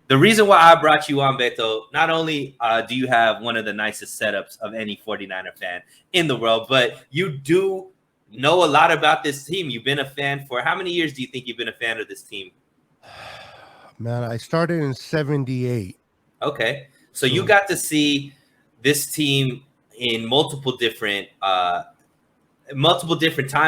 The reason why I brought you on, Beto, not only do you have one of the nicest setups of any 49er fan in the world, but you do know a lot about this team. You've been a fan for how many years do you think you've been a fan of this team? Man, I started in '78. Okay. So you So got to see this team in multiple different time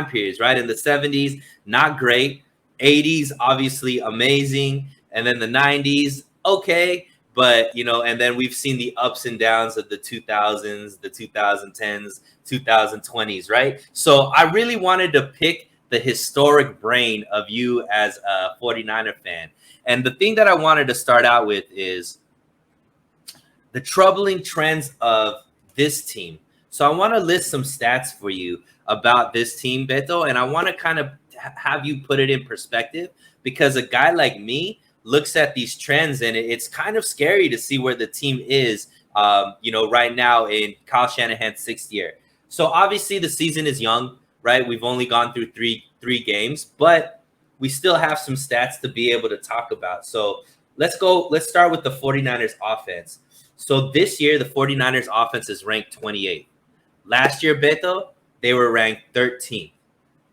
periods, right? In the 70s, not great. 80s, obviously amazing. And then the 90s, okay. But, and then we've seen the ups and downs of the 2000s, the 2010s, 2020s, right? So I really wanted to pick the historic brain of you as a 49er fan. And the thing that I wanted to start out with is the troubling trends of this team. So I want to list some stats for you about this team, Beto, and I want to kind of have you put it in perspective because a guy like me looks at these trends and it's kind of scary to see where the team is, right now in Kyle Shanahan's sixth year. So obviously the season is young, right? We've only gone through three games, but we still have some stats to be able to talk about. So let's go. Let's start with the 49ers offense. So this year, the 49ers offense is ranked 28th. Last year, Beto, they were ranked 13th.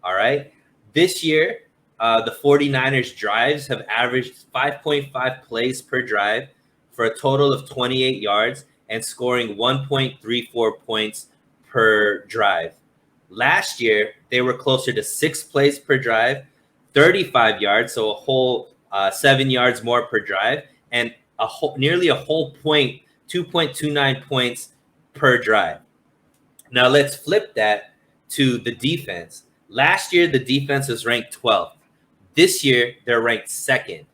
All right. This year, the 49ers drives have averaged 5.5 plays per drive for a total of 28 yards and scoring 1.34 points per drive. Last year, they were closer to 6 plays per drive, 35 yards, so a whole 7 yards more per drive, and nearly a whole point 2.29 points per drive. Now let's flip that to the defense. Last year, the defense was ranked 12th. This year, they're ranked second.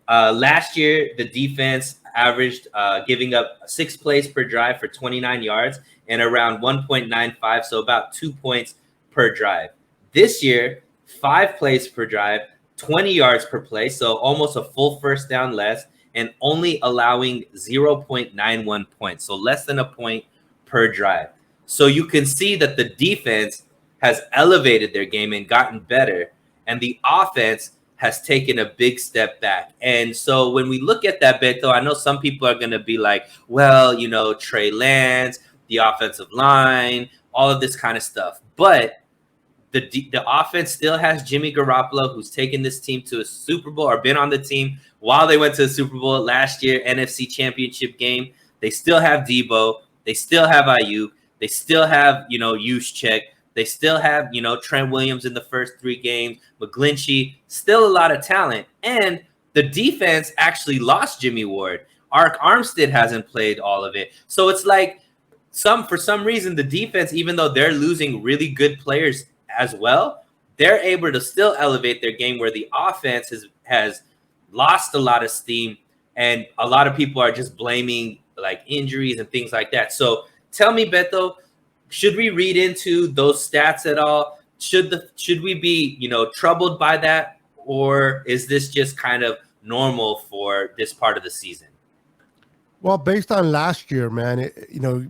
Last year, the defense averaged giving up 6 plays per drive for 29 yards and around 1.95, so about 2 points per drive. This year, 5 plays per drive, 20 yards per play, so almost a full first down less, and only allowing 0.91 points, so less than a point per drive. So you can see that the defense has elevated their game and gotten better, and the offense has taken a big step back. And so when we look at that, Beto, I know some people are going to be like, well, Trey Lance, the offensive line, all of this kind of stuff. But the offense still has Jimmy Garoppolo, who's taken this team to a Super Bowl or been on the team while they went to the Super Bowl last year, NFC Championship game. They still have Debo. They still have Ayuk. They still have, Juszczyk. They still have, Trent Williams in the first 3 games. McGlinchey, still a lot of talent. And the defense actually lost Jimmy Ward. Ark Armstead hasn't played all of it. So it's like for some reason, the defense, even though they're losing really good players as well, they're able to still elevate their game where the offense has lost a lot of steam. And a lot of people are just blaming like injuries and things like that. So tell me, Beto, should we read into those stats at all? Should we be, troubled by that? Or is this just kind of normal for this part of the season? well, based on last year, man,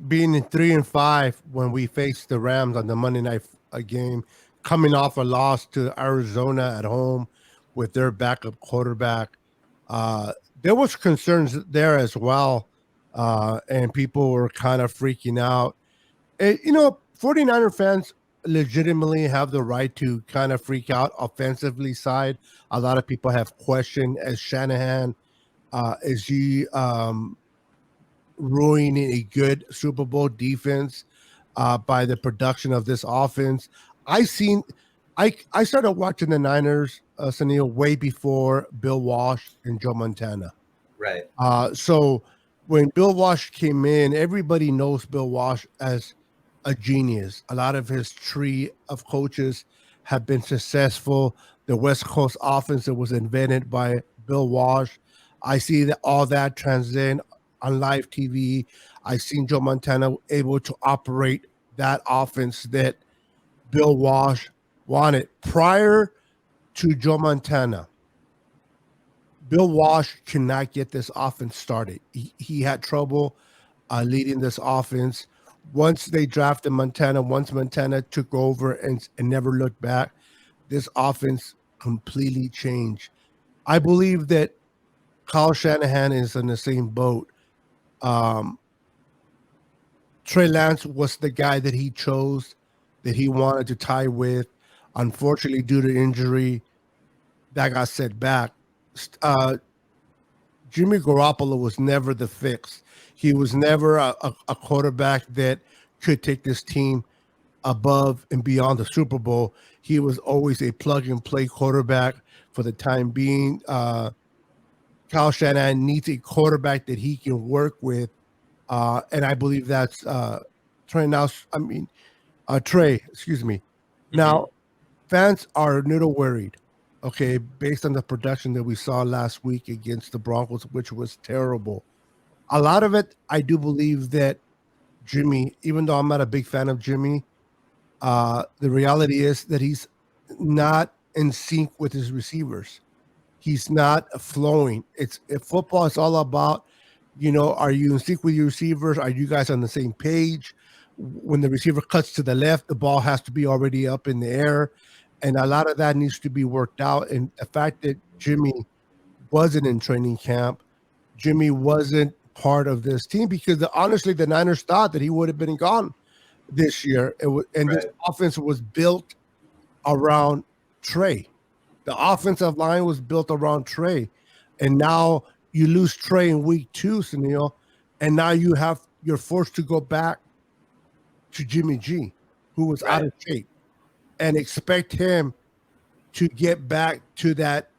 being in 3-5 when we faced the Rams on the Monday night game, coming off a loss to Arizona at home with their backup quarterback, there was concerns there as well, and people were kind of freaking out. 49er fans legitimately have the right to kind of freak out offensively side. A lot of people have questioned as Shanahan, is he ruining a good Super Bowl defense by the production of this offense. I seen I started watching the Niners, Sunil, way before Bill Walsh and Joe Montana. Right. So when Bill Walsh came in, everybody knows Bill Walsh as a genius. A lot of his tree of coaches have been successful. The West Coast offense that was invented by Bill Walsh. I see that all that transcend on live TV. I seen Joe Montana able to operate that offense that Bill Walsh wanted prior to Joe Montana. Bill Walsh cannot get this offense started. He had trouble leading this offense. Once they drafted Montana, once Montana took over and never looked back, this offense completely changed. I believe that Kyle Shanahan is in the same boat. Um, Trey Lance was the guy that he chose, that he wanted to tie with. Unfortunately, due to injury, that got set back. Uh, Jimmy Garoppolo was never the fix. He was never a quarterback that could take this team above and beyond the Super Bowl. He was always a plug and play quarterback for the time being. Kyle Shanahan needs a quarterback that he can work with. And I believe that's Trey now. I mean, Trey, excuse me. Mm-hmm. Now, fans are a little worried, okay, based on the production that we saw last week against the Broncos, which was terrible. A lot of it, I do believe that Jimmy, even though I'm not a big fan of Jimmy, the reality is that he's not in sync with his receivers. He's not flowing. It's if football is all about, are you in sync with your receivers? Are you guys on the same page? When the receiver cuts to the left, the ball has to be already up in the air. And a lot of that needs to be worked out. And the fact that Jimmy wasn't in training camp, Jimmy wasn't part of this team because honestly, the Niners thought that he would have been gone this year. And this Right. offense was built around Trey. The offensive line was built around Trey. And now you lose Trey in week 2, Sunil, and now you're forced to go back to Jimmy G, who was out Right. of shape, and expect him to get back to that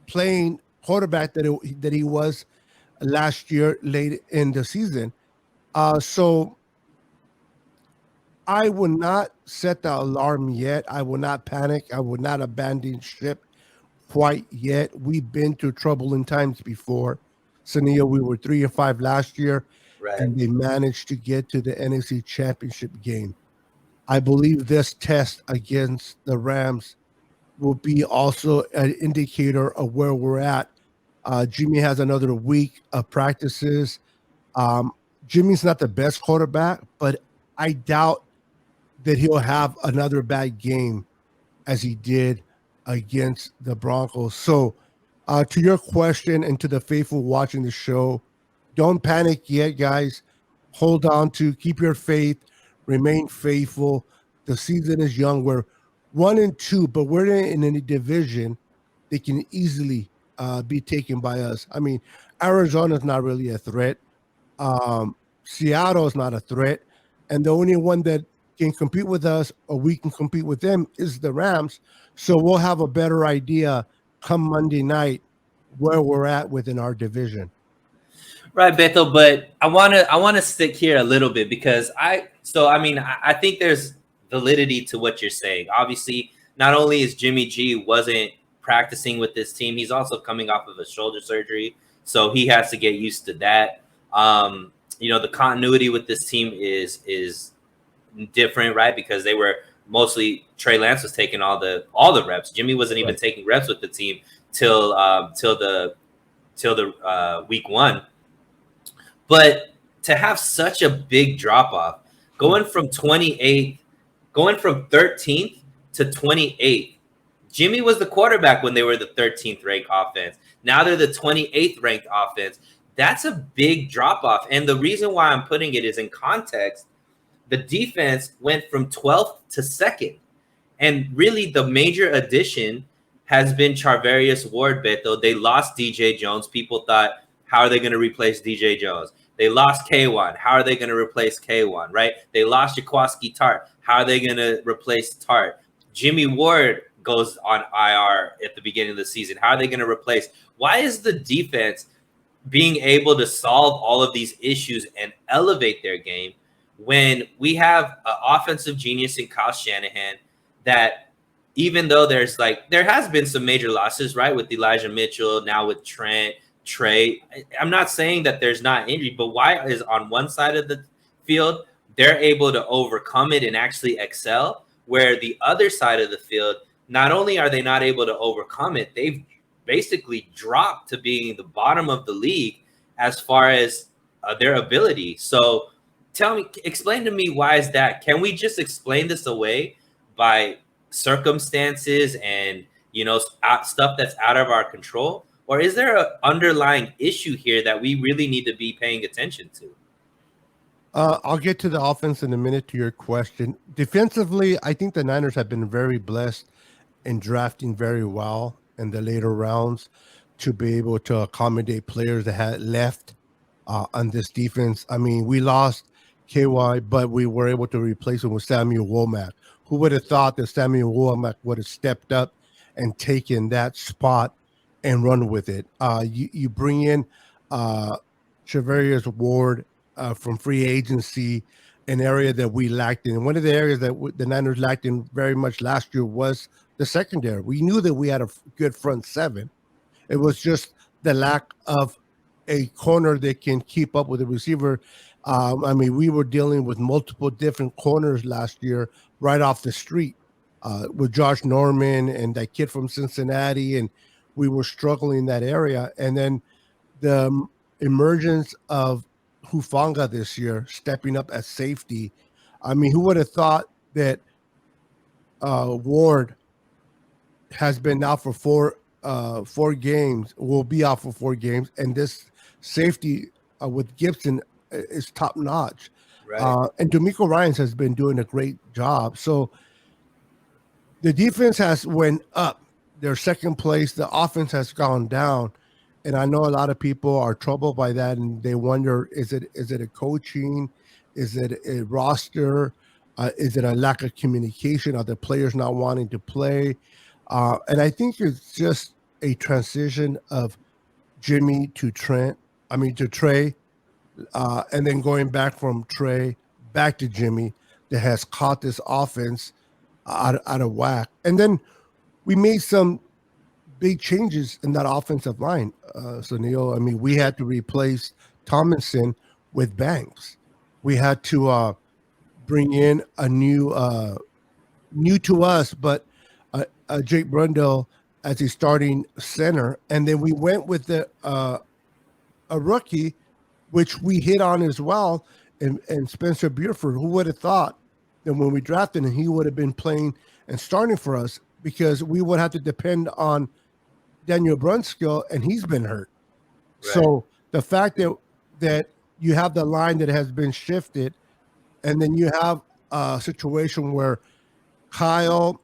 playing quarterback that he was last year late in the season. So I will not set the alarm yet. I will not panic. I will not abandon ship quite yet. We've been through troubling times before. Sunil, we were 3-5 last year, Right. and they managed to get to the NFC Championship game. I believe this test against the Rams will be also an indicator of where we're at. Jimmy has another week of practices. Um, Jimmy's not the best quarterback, but I doubt that he'll have another bad game as he did against the Broncos. So, to your question and to the faithful watching the show, don't panic yet, guys. Hold on to keep your faith, remain faithful. The season is young. We're 1-2, but we're in a division that can easily be taken by us. I mean, Arizona's not really a threat. Um, Seattle is not a threat, and the only one that can compete with us or we can compete with them is the Rams. So we'll have a better idea come Monday night where we're at within our division. Right, Beto, but I wanna stick here a little bit because I think there's validity to what you're saying. Obviously, not only is Jimmy G wasn't practicing with this team, he's also coming off of a shoulder surgery, so he has to get used to that. The continuity with this team is different, right? Because they were mostly Trey Lance was taking all the reps. Jimmy wasn't even Right. taking reps with the team till the week 1. But to have such a big drop off, going from 28th, going from 13th to 28th. Jimmy was the quarterback when they were the 13th ranked offense. Now they're the 28th ranked offense. That's a big drop off. And the reason why I'm putting it is in context. The defense went from 12th to 2nd. And really, the major addition has been Charvarius Ward, Beto. They lost DJ Jones. People thought, how are they going to replace DJ Jones? They lost K1. How are they going to replace K1, right? They lost Jaquaski Tart. How are they going to replace Tart? Jimmy Ward goes on IR at the beginning of the season. How are they going to replace? Why is the defense being able to solve all of these issues and elevate their game when we have an offensive genius in Kyle Shanahan that even though there has been some major losses, right, with Elijah Mitchell, now with Trey, I'm not saying that there's not injury, but why is on one side of the field they're able to overcome it and actually excel, where the other side of the field, not only are they not able to overcome it, they've basically dropped to being the bottom of the league as far as their ability. So explain to me, why is that? Can we just explain this away by circumstances and stuff that's out of our control? or is there an underlying issue here that we really need to be paying attention to? I'll get to the offense in a minute to your question. Defensively, I think the Niners have been very blessed in drafting very well in the later rounds to be able to accommodate players that had left on this defense. I mean, we lost KY, but we were able to replace him with Samuel Womack. Who would have thought that Samuel Womack would have stepped up and taken that spot and run with it? You bring in Charvarius Ward from free agency, an area that we lacked in. One of the areas that the Niners lacked in very much last year was the secondary. We knew that we had a good front seven. It was just the lack of a corner that can keep up with the receiver. I mean, we were dealing with multiple different corners last year right off the street with Josh Norman and that kid from Cincinnati, and we were struggling in that area. And then the emergence of Hufanga this year, stepping up at safety. I mean, who would have thought that Ward has been out for four games, will be out for 4 games, and this safety with Gibson is top notch. Right. And D'Amico Ryans has been doing a great job. So the defense has went up. They're second place. The offense has gone down. And I know a lot of people are troubled by that, and they wonder: is it a coaching? Is it a roster? Is it a lack of communication? Are the players not wanting to play? And I think it's just a transition of Jimmy to Trent. I mean to Trey, and then going back from Trey back to Jimmy that has caught this offense out of whack. And then we made some big changes in that offensive line. So Neil, I mean, we had to replace Tomlinson with Banks. We had to bring in a new to us, but Jake Brundle as a starting center, and then we went with a rookie, which we hit on as well, and Spencer Buford. Who would have thought that when we drafted him, he would have been playing and starting for us, because we would have to depend on Daniel Brunskill, and he's been hurt. Right. So the fact that you have the line that has been shifted, and then you have a situation where Kyle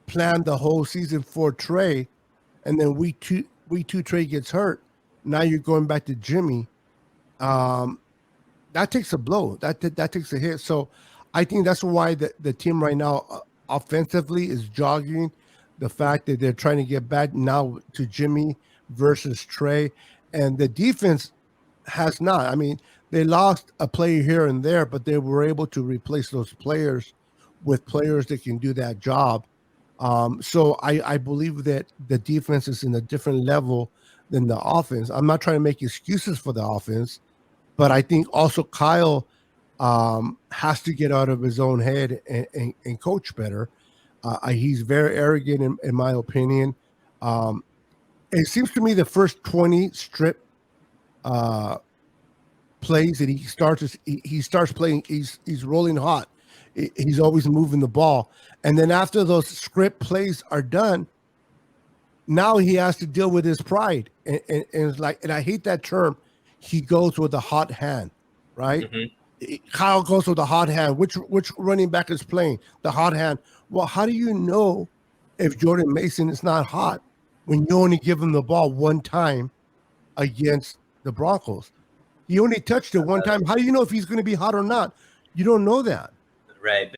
planned the whole season for Trey, and then week two Trey gets hurt. Now you're going back to Jimmy. That takes a blow. That takes a hit. So I think that's why the team right now offensively is jogging. The fact that they're trying to get back now to Jimmy versus Trey, and the defense has not. I mean, they lost a player here and there, but they were able to replace those players with players that can do that job. So I believe that the defense is in a different level than the offense. I'm not trying to make excuses for the offense, but I think also Kyle has to get out of his own head and coach better. He's very arrogant, in my opinion. It seems to me the first 20 strip plays that he starts playing, he's rolling hot. He's always moving the ball. And then after those script plays are done, now he has to deal with his pride. And it's like, and I hate that term, he goes with a hot hand, right? Mm-hmm. Kyle goes with a hot hand. Which running back is playing the hot hand? Well, how do you know if Jordan Mason is not hot when you only give him the ball one time against the Broncos? He only touched it one time. How do you know if he's going to be hot or not? You don't know that. Right.